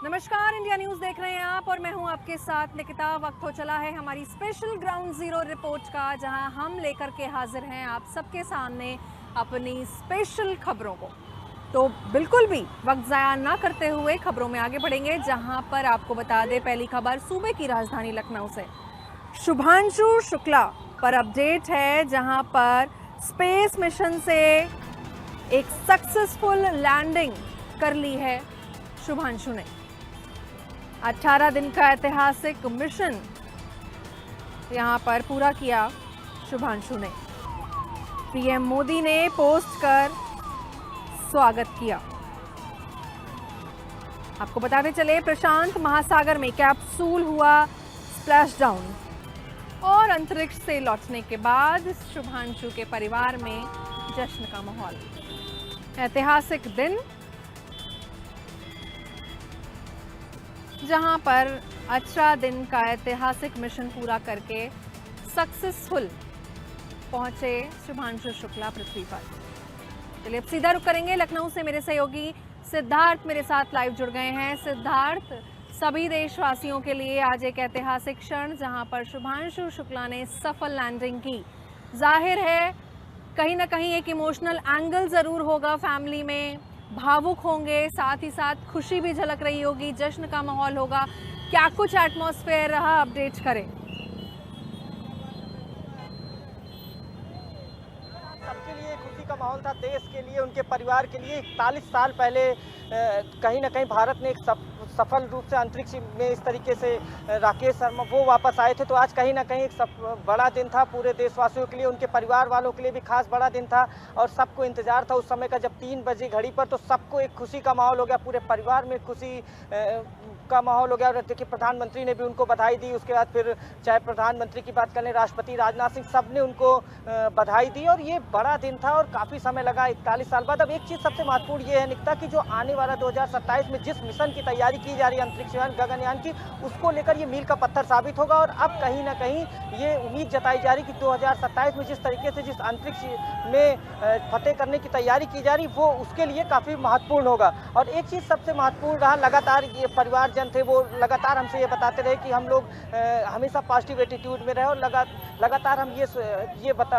नमस्कार, India news देख रहे हैं आप और मैं हूं आपके साथ निकिता। वक्त हो चला है हमारी स्पेशल ग्राउंड जीरो रिपोर्ट का, जहां हम लेकर के हाजिर हैं आप सबके सामने अपनी स्पेशल खबरों को। तो बिल्कुल भी वक्त ज़ाया ना करते हुए खबरों में आगे बढ़ेंगे, जहां पर आपको बता दें पहली खबर सूबे की राजधानी लखनऊ से। शुभांशु शुक्ला पर अपडेट है, जहां पर स्पेस मिशन से एक सक्सेसफुल लैंडिंग कर ली है शुभांशु ने। 18 दिन का ऐतिहासिक मिशन यहां पर पूरा किया शुभांशु ने। पीएम मोदी ने पोस्ट कर स्वागत किया। आपको बताते चले, प्रशांत महासागर में कैप्सूल हुआ स्प्लैश डाउन और अंतरिक्ष से लौटने के बाद शुभांशु के परिवार में जश्न का माहौल। ऐतिहासिक दिन जहां पर 18 दिन का ऐतिहासिक मिशन पूरा करके सक्सेसफुल पहुंचे शुभांशु शुक्ला पृथ्वी पर। चलिए अब सीधा रुक करेंगे लखनऊ से। मेरे सहयोगी सिद्धार्थ मेरे साथ लाइव जुड़ गए हैं। सिद्धार्थ, सभी देशवासियों के लिए आज एक ऐतिहासिक क्षण, जहां पर शुभांशु शुक्ला ने सफल लैंडिंग की। जाहिर है कहीं ना कहीं एक इमोशनल एंगल जरूर होगा, फैमिली में भावुक होंगे, साथ ही साथ खुशी भी झलक रही होगी, जश्न का माहौल होगा। क्या कुछ एटमॉस्फेयर रहा, अपडेट करें। सबके लिए खुशी का माहौल था, देश के लिए, उनके परिवार के लिए। 41 साल पहले कहीं ना कहीं भारत ने एक सफल रूप से अंतरिक्ष में इस तरीके से राकेश शर्मा वो वापस आए थे। तो आज कहीं ना कहीं एक बड़ा दिन था पूरे देशवासियों के लिए, उनके परिवार वालों के लिए भी खास बड़ा दिन था। और सबको इंतजार था उस समय का, जब 3 बजे घड़ी पर, तो सबको एक खुशी का माहौल हो गया, पूरे परिवार में खुशी का माहौल हो गया। और देखिए, प्रधानमंत्री ने भी उनको बधाई दी। उसके बाद फिर चाहे प्रधानमंत्री की बात कर लें, राष्ट्रपति राजनाथ सिंह, सब ने उनको बधाई दी। और ये बड़ा दिन था और काफ़ी समय लगा 41 साल बाद। अब एक चीज़ सबसे महत्वपूर्ण ये है निकिता, कि जो आने वाला 2027 में जिस मिशन की तैयारी की जा रही है अंतरिक्ष यान गगनयान की, उसको लेकर ये मील का पत्थर साबित होगा। और अब कहीं ना कहीं ये उम्मीद जताई जा रही कि 2027 में जिस तरीके से जिस अंतरिक्ष में फतेह करने की तैयारी की जा रही, वो उसके लिए काफ़ी महत्वपूर्ण होगा। और एक चीज़ सबसे महत्वपूर्ण रहा, लगातार ये परिवारजन थे वो लगातार हमसे ये बताते रहे कि हम लोग हमेशा पॉजिटिव एटीट्यूड में रहे। और लगातार हम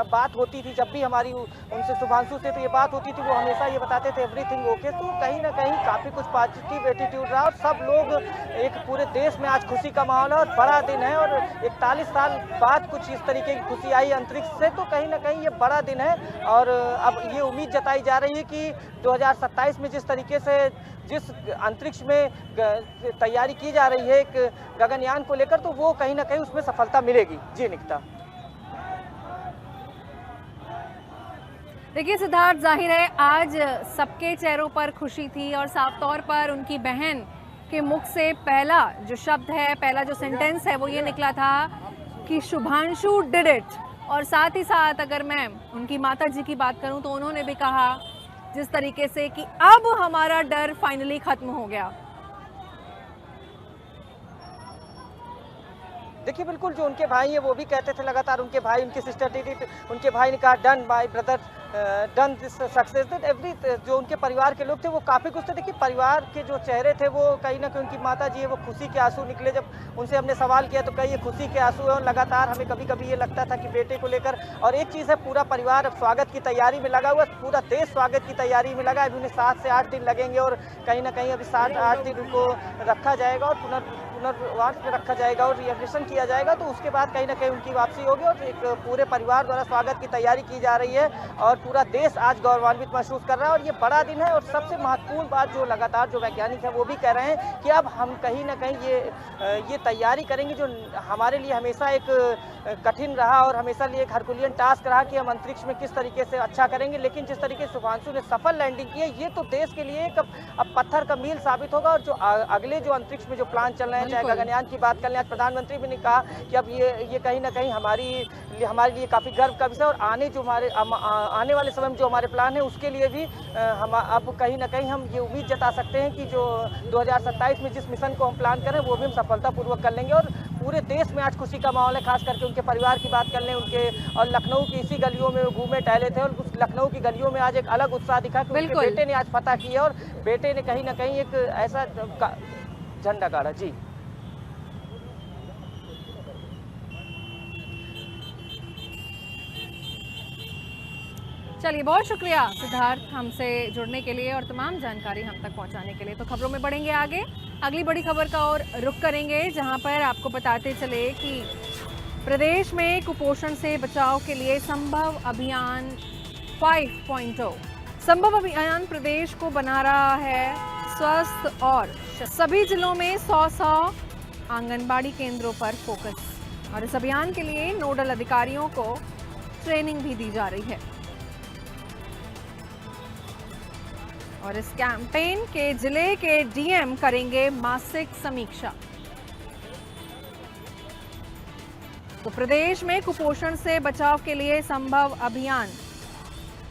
बात होती थी जब भी हमारी उनसे, शुभांशु से तो ये बात होती थी, वो हमेशा ये बताते थे एवरीथिंग ओके। तो कहीं ना कहीं काफ़ी कुछ पॉजिटिव एटीट्यूड रहा और सब लोग, एक पूरे देश में आज खुशी का माहौल है और बड़ा दिन है। और 41 साल बाद कुछ इस तरीके की खुशी आई अंतरिक्ष से, तो कहीं ना कहीं ये बड़ा दिन है। और अब ये उम्मीद जताई जा रही है कि 2027 में जिस तरीके से जिस अंतरिक्ष में तैयारी की जा रही है एक गगनयान को लेकर, तो वो कहीं ना कहीं उसमें सफलता मिलेगी। जी निकिता। देखिए सिद्धार्थ, जाहिर है आज सबके चेहरों पर खुशी थी और साफ तौर पर उनकी बहन के मुख से पहला जो शब्द है, पहला जो सेंटेंस है, वो ये निकला था कि शुभांशु डिड इट। और साथ ही साथ अगर मैं उनकी माता जी की बात करूं, तो उन्होंने भी कहा जिस तरीके से कि अब हमारा डर फाइनली खत्म हो गया। देखिए, बिल्कुल जो उनके भाई हैं वो भी कहते थे लगातार, उनके भाई, उनकी सिस्टर टीटी, उनके भाई ने कहा done my brother, done this success that every. जो उनके परिवार के लोग थे वो काफ़ी खुश थे। देखिए, परिवार के जो चेहरे थे वो कहीं ना कहीं, उनकी माता जी है वो खुशी के आंसू निकले। जब उनसे हमने सवाल किया तो कहीं ये खुशी के आंसू है। और लगातार हमें कभी कभी ये लगता था कि बेटे को लेकर, और एक चीज़ है, पूरा परिवार अब स्वागत की तैयारी में लगा हुआ, पूरा देश स्वागत की तैयारी में लगा है। अभी उन्हें 7 से 8 दिन लगेंगे और कहीं ना कहीं अभी 7-8 दिन उनको रखा जाएगा और पुनर्वास में रखा जाएगा और रिएडमिशन किया जाएगा। तो उसके बाद कहीं ना कहीं उनकी वापसी होगी और एक पूरे परिवार द्वारा स्वागत की तैयारी की जा रही है। और पूरा देश आज गौरवान्वित महसूस कर रहा है और ये बड़ा दिन है। और सबसे महत्वपूर्ण बात जो लगातार जो वैज्ञानिक है वो भी कह रहे हैं कि अब हम कहीं ना कहीं ये तैयारी करेंगे जो हमारे लिए हमेशा एक कठिन रहा और हमेशा लिए एक हरकुलियन टास्क रहा, कि हम अंतरिक्ष में किस तरीके से अच्छा करेंगे। लेकिन जिस तरीके से शुभांशु ने सफल लैंडिंग की है, ये तो देश के लिए एक अब पत्थर का मील साबित होगा। और जो अगले जो अंतरिक्ष में जो प्लान चल रहे हैं, चाहे गगनयान की बात कर लें, आज प्रधानमंत्री भी ने कहा कि अब ये कहीं ना कहीं हमारे लिए काफ़ी गर्व का विषय। और आने वाले समय में जो हमारे प्लान है उसके लिए भी हम अब कहीं ना कहीं हम ये उम्मीद जता सकते हैं कि जो 2027 में जिस मिशन को हम प्लान करें वो भी हम सफलतापूर्वक कर लेंगे। और पूरे देश में आज खुशी का माहौल है, खास करके उनके परिवार की बात कर लें, उनके और लखनऊ की इसी गलियों में घूमे टहले थे और उस लखनऊ की गलियों में आज एक अलग उत्साह दिखा कि उनके बेटे ने आज फतह की है और बेटे ने कहीं ना कहीं एक ऐसा झंडा गाड़ा। जी चलिए, बहुत शुक्रिया सिद्धार्थ हमसे जुड़ने के लिए और तमाम जानकारी हम तक पहुंचाने के लिए। तो खबरों में बढ़ेंगे आगे, अगली बड़ी खबर का और रुख करेंगे, जहां पर आपको बताते चले कि प्रदेश में कुपोषण से बचाव के लिए संभव अभियान 5.0 संभव अभियान प्रदेश को बना रहा है स्वस्थ और सभी जिलों में 100 आंगनबाड़ी केंद्रों पर फोकस। और इस अभियान के लिए नोडल अधिकारियों को ट्रेनिंग भी दी जा रही है। और इस कैंपेन के जिले के डीएम करेंगे मासिक समीक्षा। तो प्रदेश में कुपोषण से बचाव के लिए संभव अभियान।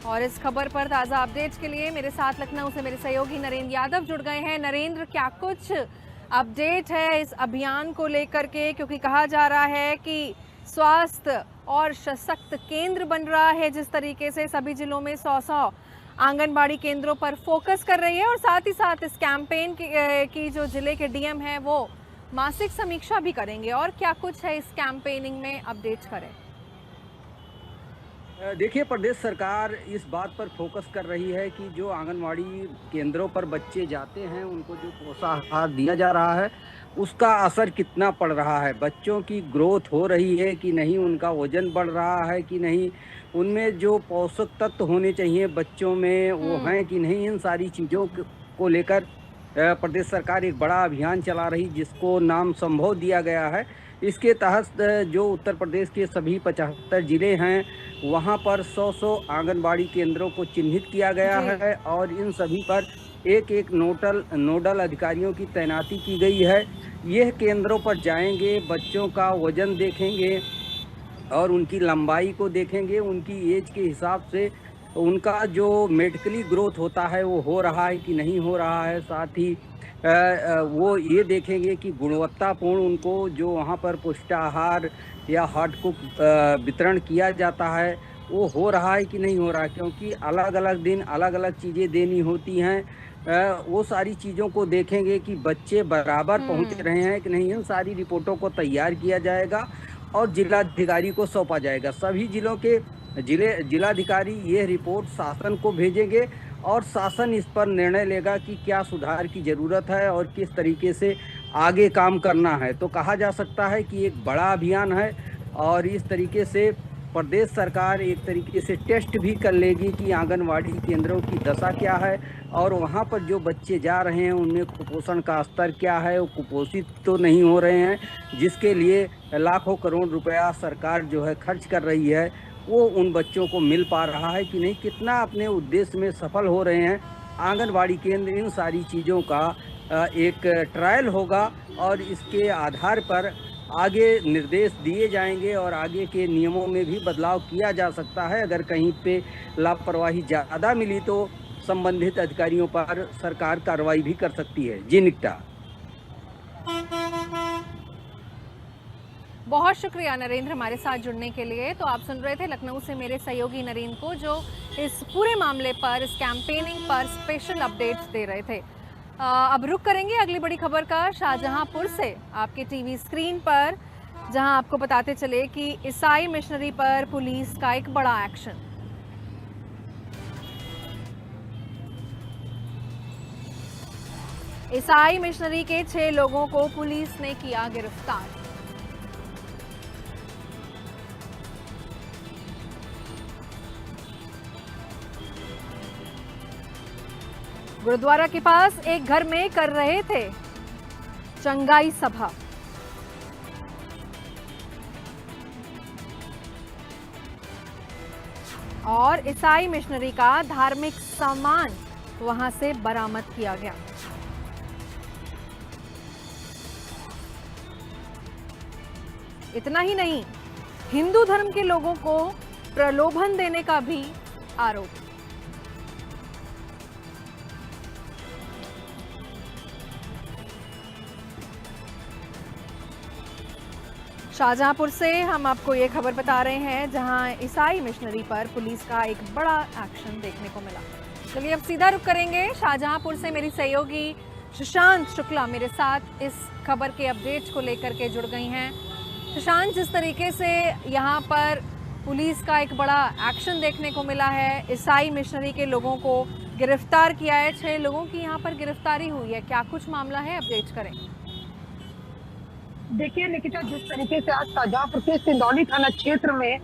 और इस खबर पर ताजा अपडेट्स के लिए मेरे साथ लखनऊ से मेरे सहयोगी नरेंद्र यादव जुड़ गए हैं। नरेंद्र, क्या कुछ अपडेट है इस अभियान को लेकर के, क्योंकि कहा जा रहा है कि स्वास्थ्य और सशक्त केंद्र बन रहा है, जिस तरीके से सभी जिलों में 100 आंगनबाड़ी केंद्रों पर फोकस कर रही है, और साथ ही साथ इस कैंपेन की जो जिले के डीएम हैं वो मासिक समीक्षा भी करेंगे। और क्या कुछ है इस कैंपेनिंग में, अपडेट करें। देखिए, प्रदेश सरकार इस बात पर फोकस कर रही है कि जो आंगनवाड़ी केंद्रों पर बच्चे जाते हैं उनको जो पोषाहार दिया जा रहा है उसका असर कितना पड़ रहा है, बच्चों की ग्रोथ हो रही है कि नहीं, उनका वजन बढ़ रहा है कि नहीं, उनमें जो पोषक तत्व होने चाहिए बच्चों में वो हैं कि नहीं। इन सारी चीज़ों को लेकर प्रदेश सरकार एक बड़ा अभियान चला रही, जिसको नाम संभव दिया गया है। इसके तहत जो उत्तर प्रदेश के सभी 75 जिले हैं वहां पर 100 आंगनबाड़ी केंद्रों को चिन्हित किया गया है और इन सभी पर एक नोडल अधिकारियों की तैनाती की गई है। यह केंद्रों पर जाएंगे, बच्चों का वजन देखेंगे और उनकी लंबाई को देखेंगे, उनकी एज के हिसाब से उनका जो मेडिकली ग्रोथ होता है वो हो रहा है कि नहीं हो रहा है। साथ ही वो ये देखेंगे कि गुणवत्तापूर्ण उनको जो वहाँ पर पुष्टाहार या हॉट कुक वितरण किया जाता है वो हो रहा है कि नहीं हो रहा है, क्योंकि अलग अलग दिन अलग अलग चीज़ें देनी होती हैं। वो सारी चीज़ों को देखेंगे कि बच्चे बराबर पहुँच रहे हैं कि नहीं। इन सारी रिपोर्टों को तैयार किया जाएगा और जिलाधिकारी को सौंपा जाएगा। सभी जिलों के जिलाधिकारी ये रिपोर्ट शासन को भेजेंगे और शासन इस पर निर्णय लेगा कि क्या सुधार की ज़रूरत है और किस तरीके से आगे काम करना है। तो कहा जा सकता है कि एक बड़ा अभियान है और इस तरीके से प्रदेश सरकार एक तरीके से टेस्ट भी कर लेगी कि आंगनवाड़ी केंद्रों की दशा क्या है और वहाँ पर जो बच्चे जा रहे हैं उनमें कुपोषण का स्तर क्या है, वो कुपोषित तो नहीं हो रहे हैं, जिसके लिए लाखों करोड़ रुपया सरकार जो है खर्च कर रही है, वो उन बच्चों को मिल पा रहा है कि नहीं, कितना अपने उद्देश्य में सफल हो रहे हैं आंगनवाड़ी केंद्र। इन सारी चीज़ों का एक ट्रायल होगा और इसके आधार पर आगे निर्देश दिए जाएंगे और आगे के नियमों में भी बदलाव किया जा सकता है। अगर कहीं पे लापरवाही ज़्यादा मिली तो संबंधित अधिकारियों पर सरकार कार्रवाई भी कर सकती है। जी निकटा। बहुत शुक्रिया नरेंद्र हमारे साथ जुड़ने के लिए। तो आप सुन रहे थे लखनऊ से मेरे सहयोगी नरेंद्र को, जो इस पूरे मामले पर, इस कैंपेनिंग पर स्पेशल अपडेट्स दे रहे थे। अब रुक करेंगे अगली बड़ी खबर का शाहजहांपुर से आपके टीवी स्क्रीन पर, जहां आपको बताते चले कि ईसाई मिशनरी पर पुलिस का एक बड़ा एक्शन। ईसाई मिशनरी के 6 लोगों को पुलिस ने किया गिरफ्तार। गुरुद्वारा के पास एक घर में कर रहे थे चंगाई सभा। और ईसाई मिशनरी का धार्मिक सामान वहां से बरामद किया गया। इतना ही नहीं, हिंदू धर्म के लोगों को प्रलोभन देने का भी आरोप। शाहजहांपुर से हम आपको ये खबर बता रहे हैं, जहां ईसाई मिशनरी पर पुलिस का एक बड़ा एक्शन देखने को मिला। चलिए अब सीधा रुक करेंगे शाहजहांपुर से मेरी सहयोगी सुशांत शुक्ला मेरे साथ इस खबर के अपडेट्स को लेकर के जुड़ गई हैं। सुशांत, जिस तरीके से यहाँ पर पुलिस का एक बड़ा एक्शन देखने को मिला है, ईसाई मिशनरी के लोगों को गिरफ्तार किया है, 6 लोगों की यहाँ पर गिरफ्तारी हुई है, क्या कुछ मामला है, अपडेट करें। देखिए निकिता, जिस तरीके से आज शाहजहांपुर के सिंदौली थाना क्षेत्र में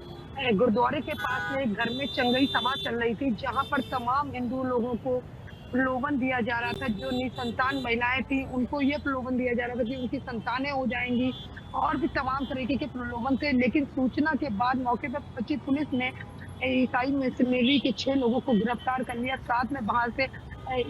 गुरुद्वारे के पास में एक घर में चंगई सभा चल रही थी, जहां पर तमाम हिंदू लोगों को प्रलोभन दिया जा रहा था। जो निसंतान महिलाएं थी उनको ये प्रलोभन दिया जा रहा था कि उनकी संतानें हो जाएंगी और भी तमाम तरीके के प्रलोभन थे। लेकिन सूचना के बाद मौके पर पहुंची पुलिस ने ईसाई मिशनरी के 6 लोगों को गिरफ्तार कर लिया। साथ में बाहर से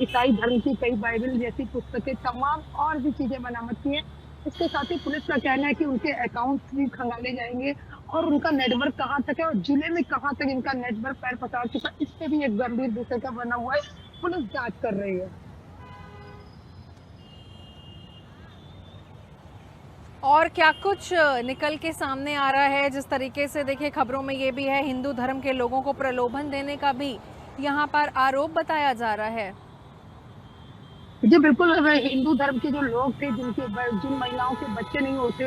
ईसाई धर्म की कई बाइबल जैसी पुस्तकें, तमाम और भी चीजें बरामद की है। इसके साथ ही पुलिस का कहना है कि उनके अकाउंट्स भी खंगाले जाएंगे और उनका नेटवर्क कहाँ तक है और जिले में कहाँ तक इनका नेटवर्क पैर पसार चुका है, इससे भी एक गंभीर विषय का बना हुआ है। पुलिस जांच कर रही है। और क्या कुछ निकल के सामने आ रहा है? जिस तरीके से देखिए खबरों में ये भी है, हिंदू धर्म के लोगों को प्रलोभन देने का भी यहाँ पर आरोप बताया जा रहा है। जी बिल्कुल, हिंदू धर्म के जो लोग थे जिन महिलाओं के बच्चे नहीं होते,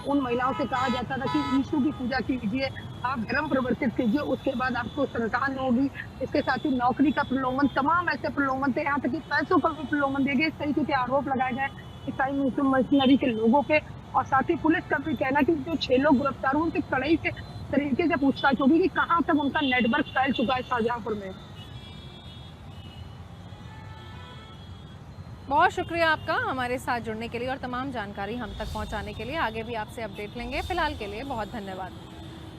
उन महिलाओं से कहा जाता था कि यीशु की पूजा कीजिए, आप धर्म परिवर्तित कीजिए, उसके बाद आपको संतान होगी। इसके साथ ही नौकरी का प्रलोभन, तमाम ऐसे प्रलोभन थे, यहाँ तक कि पैसों का भी प्रलोभन दिए गए। इस तरीके के आरोप लगाए गए ईसाई मिशनरी के लोगों पे। और साथ ही पुलिस का भी कहना कि जो 6 लोग गिरफ्तार हुए उनसे कड़ाई से तरीके से पूछताछ होगी कि कहाँ तक उनका नेटवर्क फैल चुका है शाहजहांपुर में। बहुत शुक्रिया आपका हमारे साथ जुड़ने के लिए और तमाम जानकारी हम तक पहुंचाने के लिए। आगे भी आपसे अपडेट लेंगे। फिलहाल के लिए बहुत धन्यवाद।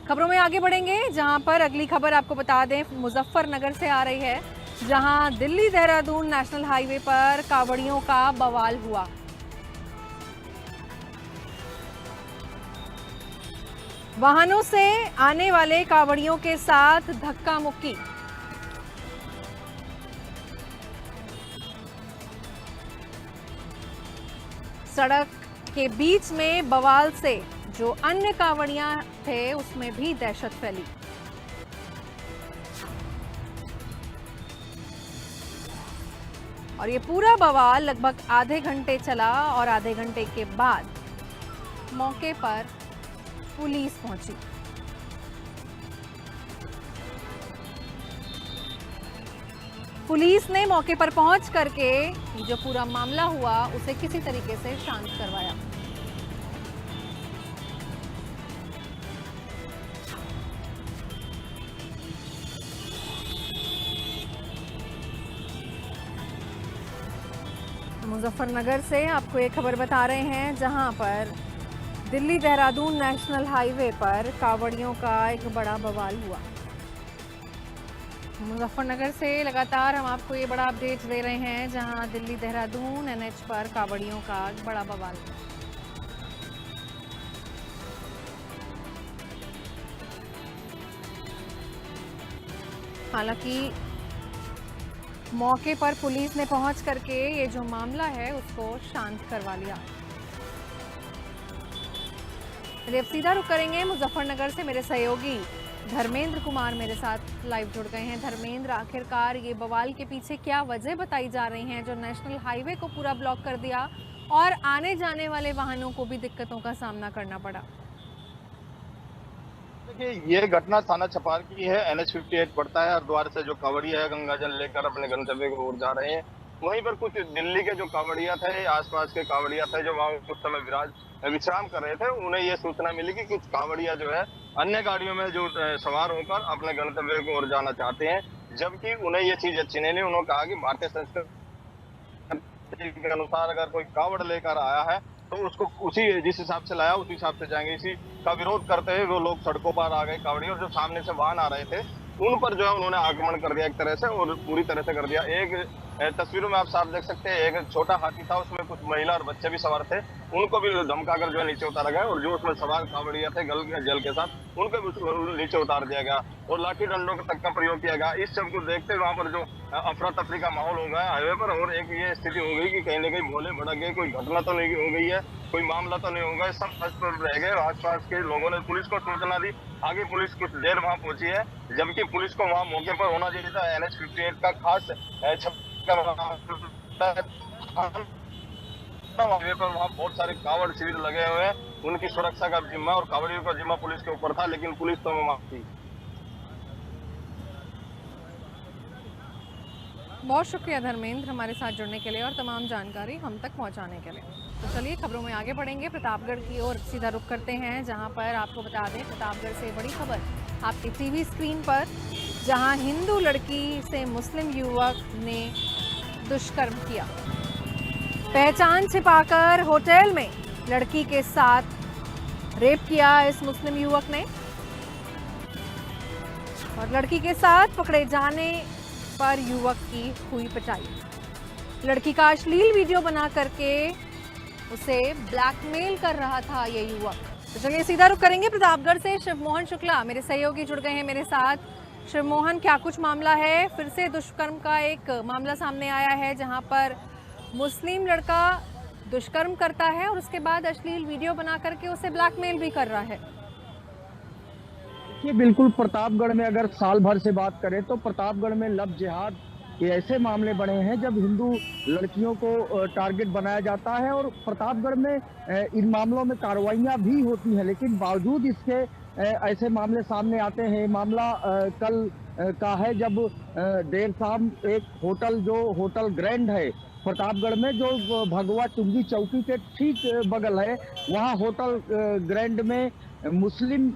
खबरों में आगे बढ़ेंगे, जहां पर अगली खबर आपको बता दें मुजफ्फरनगर से आ रही है, जहां दिल्ली देहरादून नेशनल हाईवे पर कावड़ियों का बवाल हुआ। वाहनों से आने वाले कावड़ियों के साथ धक्का मुक्की। सड़क के बीच में बवाल से जो अन्य कावड़ियां थे उसमें भी दहशत फैली। और ये पूरा बवाल लगभग आधे घंटे चला और आधे घंटे के बाद मौके पर पुलिस पहुंची। पुलिस ने मौके पर पहुंच करके जो पूरा मामला हुआ उसे किसी तरीके से शांत करवाया। मुजफ्फरनगर से आपको एक खबर बता रहे हैं, जहां पर दिल्ली देहरादून नेशनल हाईवे पर कावड़ियों का एक बड़ा बवाल हुआ। मुजफ्फरनगर से लगातार हम आपको ये बड़ा अपडेट दे रहे हैं, जहां दिल्ली देहरादून एनएच पर कावड़ियों का बड़ा बवाल। हालांकि मौके पर पुलिस ने पहुंच करके ये जो मामला है उसको शांत करवा लिया। चलिए अब सीधा रुख करेंगे मुजफ्फरनगर से। मेरे सहयोगी धर्मेंद्र कुमार मेरे साथ लाइव जुड़ गए हैं। धर्मेंद्र, आखिरकार ये बवाल के पीछे क्या वजह बताई जा रही हैं जो नेशनल हाईवे को पूरा ब्लॉक कर दिया और आने जाने वाले वाहनों को भी दिक्कतों का सामना करना पड़ा? देखिए, ये घटना थाना छपार की है। NH 58 पड़ता है हरिद्वार से जो कांवड़िया है गंगाजल लेकर अपने गंतव्य की ओर जा रहे हैं। वहीं पर कुछ दिल्ली के जो कांवड़िया थे, आसपास के कांवड़िया थे जो वहाँ उस समय विश्राम कर रहे थे, उन्हें ये सूचना मिली कि कुछ कांवड़िया जो है अन्य गाड़ियों में जो सवार होकर अपने गंतव्य की ओर जाना चाहते हैं, जबकि उन्हें ये चीज अच्छी नहीं लगी। उन्होंने कहा कि भारतीय संस्कृति के अनुसार अगर कोई कांवड़ लेकर आया है तो उसको उसी जिस हिसाब से लाया उसी हिसाब से जाएंगे। इसी का विरोध करते हुए वो लोग सड़कों पर आ गए कांवड़ी, और जो सामने से वाहन आ रहे थे उन पर जो है उन्होंने आक्रमण कर दिया एक तरह से, और पूरी तरह से कर दिया। एक तस्वीरों में आप साफ देख सकते हैं, एक छोटा हाथी था, उसमें कुछ महिला और बच्चे भी सवार थे, उनको भी धमकाकर जो है नीचे उतारा गया, और जो उसमें सवार कांवड़िया थे जल के साथ उनको भी नीचे उतार दिया गया और लाठी डंडों तक का प्रयोग किया गया। इस सब को देखते वहां पर जो अफरा तफरी का माहौल हो गया हाईवे पर, और एक ये स्थिति हो गई कि कहीं ना कहीं भोले भड़क गए, कोई घटना तो नहीं हो गई है, कोई मामला तो नहीं होगा, सब फर्स्ट पर रह गए। आसपास के लोगों ने पुलिस को सूचना दी, आगे पुलिस कुछ देर वहां पहुंची है, जबकि पुलिस को वहां मौके पर होना चाहिए था। NH 58 का खास हाईवे पर वहाँ बहुत सारे कावड़ शिविर लगे हुए हैं, उनकी सुरक्षा का जिम्मा और कावड़ियों का जिम्मा पुलिस के ऊपर था, लेकिन पुलिस तो वहाँ थी। बहुत शुक्रिया धर्मेंद्र हमारे साथ जुड़ने के लिए और तमाम जानकारी हम तक पहुंचाने के लिए। तो चलिए खबरों में आगे बढ़ेंगे, प्रतापगढ़ की ओर सीधा रुख करते हैं, जहां पर आपको बता दें प्रतापगढ़ से बड़ी खबर आपकी टीवी स्क्रीन पर, जहां हिंदू लड़की से मुस्लिम युवक ने दुष्कर्म किया। पहचान छिपाकर होटल में लड़की के साथ रेप किया इस मुस्लिम युवक ने, और लड़की के साथ पकड़े जाने पर युवक की हुई पिटाई। लड़की का अश्लील वीडियो बना करके उसे ब्लैकमेल कर रहा था ये युवक। तो चलिए सीधा रुख करेंगे प्रतापगढ़ से, शिवमोहन शुक्ला मेरे सहयोगी जुड़ गए हैं मेरे साथ। शिवमोहन, क्या कुछ मामला है? फिर से दुष्कर्म का एक मामला सामने आया है, जहां पर मुस्लिम लड़का दुष्कर्म करता है और उसके बाद अश्लील वीडियो बना करके उसे ब्लैकमेल भी कर रहा है। ये बिल्कुल प्रतापगढ़ में अगर साल भर से बात करें तो प्रतापगढ़ में लव जिहाद ये ऐसे मामले बने हैं जब हिंदू लड़कियों को टारगेट बनाया जाता है, और प्रतापगढ़ में इन मामलों में कार्रवाइयां भी होती हैं, लेकिन बावजूद इसके ऐसे मामले सामने आते हैं। मामला कल का है जब देर शाम एक होटल, जो होटल ग्रैंड है प्रतापगढ़ में, जो भगवा चुंगी चौकी के ठीक बगल है, वहाँ होटल ग्रैंड में मुस्लिम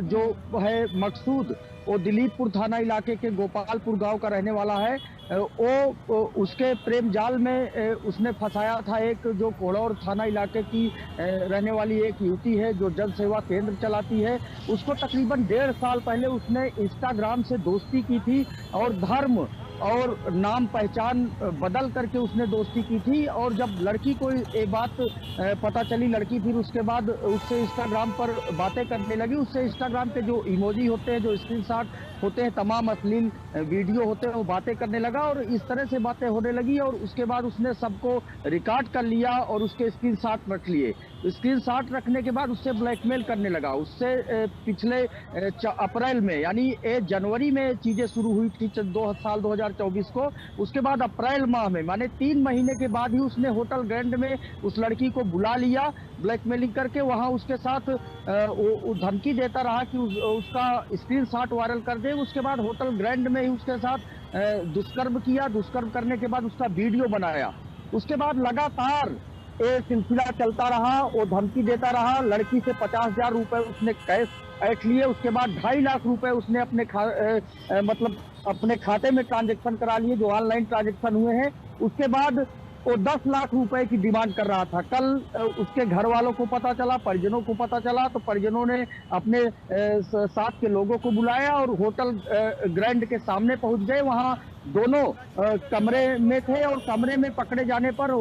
जो है मकसूद, वो दिलीपपुर थाना इलाके के गोपालपुर गांव का रहने वाला है। वो उसके प्रेम जाल में उसने फंसाया था एक जो कोड़ौर थाना इलाके की रहने वाली एक युवती है जो जन सेवा केंद्र चलाती है। उसको तकरीबन 1.5 साल पहले उसने इंस्टाग्राम से दोस्ती की थी और धर्म और नाम पहचान बदल करके उसने दोस्ती की थी, और जब लड़की को ये बात पता चली, लड़की फिर उसके बाद उससे इंस्टाग्राम पर बातें करने लगी। उससे इंस्टाग्राम के जो इमोजी होते हैं, जो स्क्रीनशॉट होते हैं, तमाम अश्लील वीडियो होते हैं, वो बातें करने लगा और इस तरह से बातें होने लगी। और उसके बाद उसने सबको रिकॉर्ड कर लिया और उसके स्क्रीनशॉट रख लिए। स्क्रीनशॉट रखने के बाद उससे ब्लैकमेल करने लगा। उससे पिछले अप्रैल में, यानी 1 जनवरी में चीजें शुरू हुई थी, साल 2024 को। उसके बाद अप्रैल माह में, माने 3 महीने के बाद ही उसने होटल ग्रैंड में उस लड़की को बुला लिया, ब्लैकमेलिंग करके वहां उसके साथ वो धमकी देता रहा कि उसका स्क्रीनशॉट वायरल कर दे। उसके बाद होटल ग्रैंड में ही उसके साथ दुष्कर्म किया। दुष्कर्म करने के बाद उसका वीडियो बनाया। उसके बाद लगातार ये सिलसिला चलता रहा, वो धमकी देता रहा। लड़की से 50,000 रुपए उसने कैश ऐंठ लिए। उसके बाद 2.5 लाख रुपए उसने अपने खाते में ट्रांजैक्शन करा लिए, जो ऑनलाइन ट्रांजैक्शन हुए हैं। उसके बाद वो 10 लाख रुपए की डिमांड कर रहा था। कल उसके घर वालों को पता चला, परिजनों को पता चला, तो परिजनों ने अपने साथ के लोगों को बुलाया और होटल ग्रैंड के सामने पहुंच गए। वहां दोनों कमरे में थे और कमरे में पकड़े जाने पर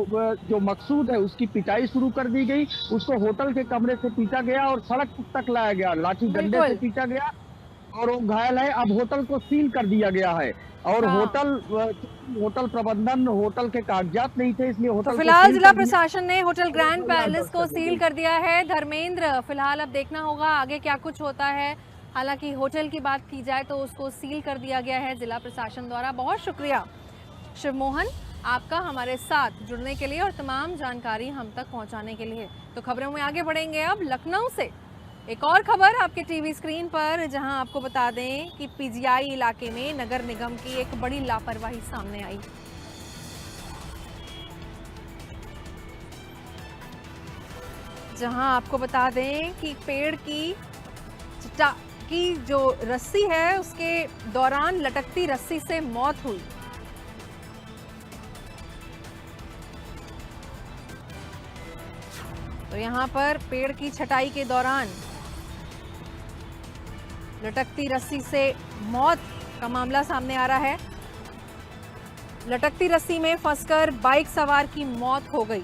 जो मकसूद है उसकी पिटाई शुरू कर दी गई। उसको होटल के कमरे से पीटा गया और सड़क तक लाया गया, लाठी डंडे से पीटा गया और वो घायल है। अब होटल को सील कर दिया गया है और होटल प्रबंधन, होटल के कागजात नहीं थे, इसलिए होटल तो फिलहाल जिला प्रशासन ने होटल ग्रैंड पैलेस को सील कर दिया है। धर्मेंद्र, फिलहाल अब देखना होगा आगे क्या कुछ होता है। हालांकि होटल की बात की जाए तो उसको सील कर दिया गया है जिला प्रशासन द्वारा। बहुत शुक्रिया शिवमोहन आपका हमारे साथ जुड़ने के लिए और तमाम जानकारी हम तक पहुंचाने के लिए। तो खबरों में आगे बढ़ेंगे अब लखनऊ से। एक और खबर आपके टीवी स्क्रीन पर, जहां आपको बता दें कि पीजीआई इलाके में नगर निगम की एक बड़ी लापरवाही सामने आई। जहां आपको बता दें कि पेड़ की जो रस्सी है उसके दौरान लटकती रस्सी से मौत हुई। तो यहां पर पेड़ की छटाई के दौरान लटकती रस्सी से मौत का मामला सामने आ रहा है। लटकती रस्सी में फंसकर बाइक सवार की मौत हो गई।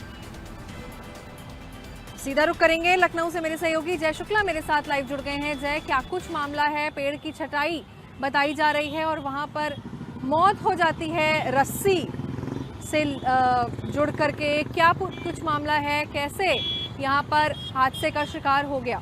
सीधा रुख करेंगे लखनऊ से, मेरे सहयोगी जय शुक्ला मेरे साथ लाइव जुड़ गए हैं। जय, क्या कुछ मामला है? पेड़ की छटाई बताई जा रही है और वहां पर मौत हो जाती है रस्सी से जुड़ करके। क्या कुछ मामला है? कैसे यहाँ पर हादसे का शिकार हो गया?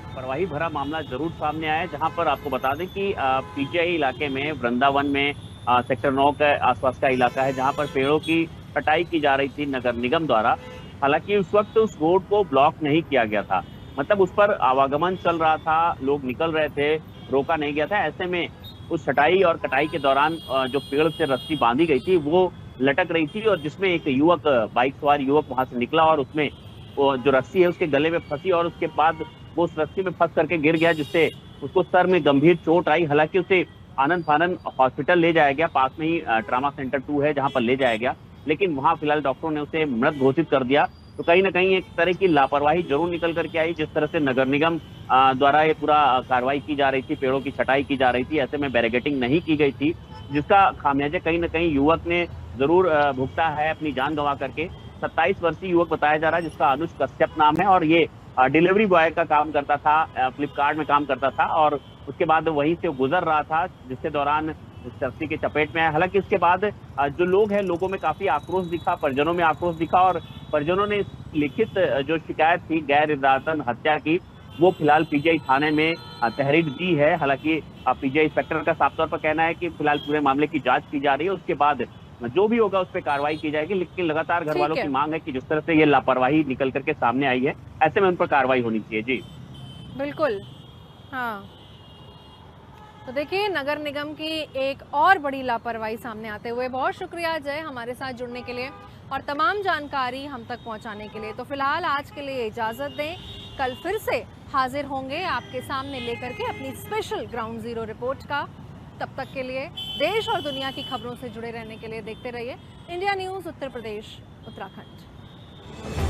लापरवाही भरा मामला जरूर सामने आया है, जहां पर आपको बता दें कि पीजीआई इलाके में, वृंदावन में, सेक्टर 9 के आसपास का इलाका है, जहां पर पेड़ों की छटाई की जा रही थी नगर निगम द्वारा। हालांकि उस वक्त उस रोड को ब्लॉक नहीं किया गया था, मतलब उस पर आवागमन चल रहा था, लोग निकल रहे थे, रोका नहीं गया था। ऐसे में उस छटाई और कटाई के दौरान जो पेड़ से रस्सी बांधी गई थी वो लटक रही थी, और जिसमें एक युवक, बाइक सवार युवक वहां से निकला और उसमें वो जो रस्सी है उसके गले में फंसी, और उसके बाद वो उस रस्सी में फंस करके गिर गया, जिससे उसको सर में गंभीर चोट आई। हालांकि उसे आनंद फानंद हॉस्पिटल ले जाया गया, पास में ही ट्रामा सेंटर 2 है जहां पर ले जाया गया, लेकिन वहां फिलहाल डॉक्टरों ने उसे मृत घोषित कर दिया। तो कहीं ना कहीं एक तरह की लापरवाही जरूर निकल करके आई। जिस तरह से नगर निगम द्वारा ये पूरा कार्रवाई की जा रही थी, पेड़ों की छटाई की जा रही थी, ऐसे में बैरिकेडिंग नहीं की गई थी, जिसका खामियाजा कहीं ना कहीं युवक ने जरूर भुगता है अपनी जान गंवा करके। 27 वर्षीय युवक बताया जा रहा है, जिसका अनुज कश्यप नाम है, और ये डिलीवरी बॉय का काम करता था, फ्लिपकार्ट में काम करता था, और उसके बाद वहीं से गुजर रहा था, जिसके दौरान उस रस्सी के चपेट में आया। हालांकि इसके बाद जो लोग हैं, लोगों में काफी आक्रोश दिखा, परिजनों में आक्रोश दिखा, और परिजनों ने लिखित जो शिकायत थी गैर इरादतन हत्या की, वो फिलहाल पीजीआई थाने में तहरीर दी है। हालांकि पीजीआई इंस्पेक्टर का साफ तौर पर कहना है कि फिलहाल पूरे मामले की जांच की जा रही है, उसके बाद जो भी होगा उस पर कार्रवाई की जाएगी। लेकिन लगातार घर वालों की मांग है कि जिस तरह से ये लापरवाही निकल करके सामने आई है, ऐसे में उन पर कार्रवाई होनी चाहिए। जी बिल्कुल, हाँ। तो देखिए, नगर निगम की एक और बड़ी लापरवाही सामने आते हुए। बहुत शुक्रिया जय हमारे साथ जुड़ने के लिए और तमाम जानकारी हम तक पहुंचाने के लिए। तो फिलहाल आज के लिए इजाज़त दें, कल फिर से हाजिर होंगे आपके सामने लेकर के अपनी स्पेशल ग्राउंड जीरो रिपोर्ट का। तब तक के लिए देश और दुनिया की खबरों से जुड़े रहने के लिए देखते रहिए इंडिया न्यूज़ उत्तर प्रदेश उत्तराखंड।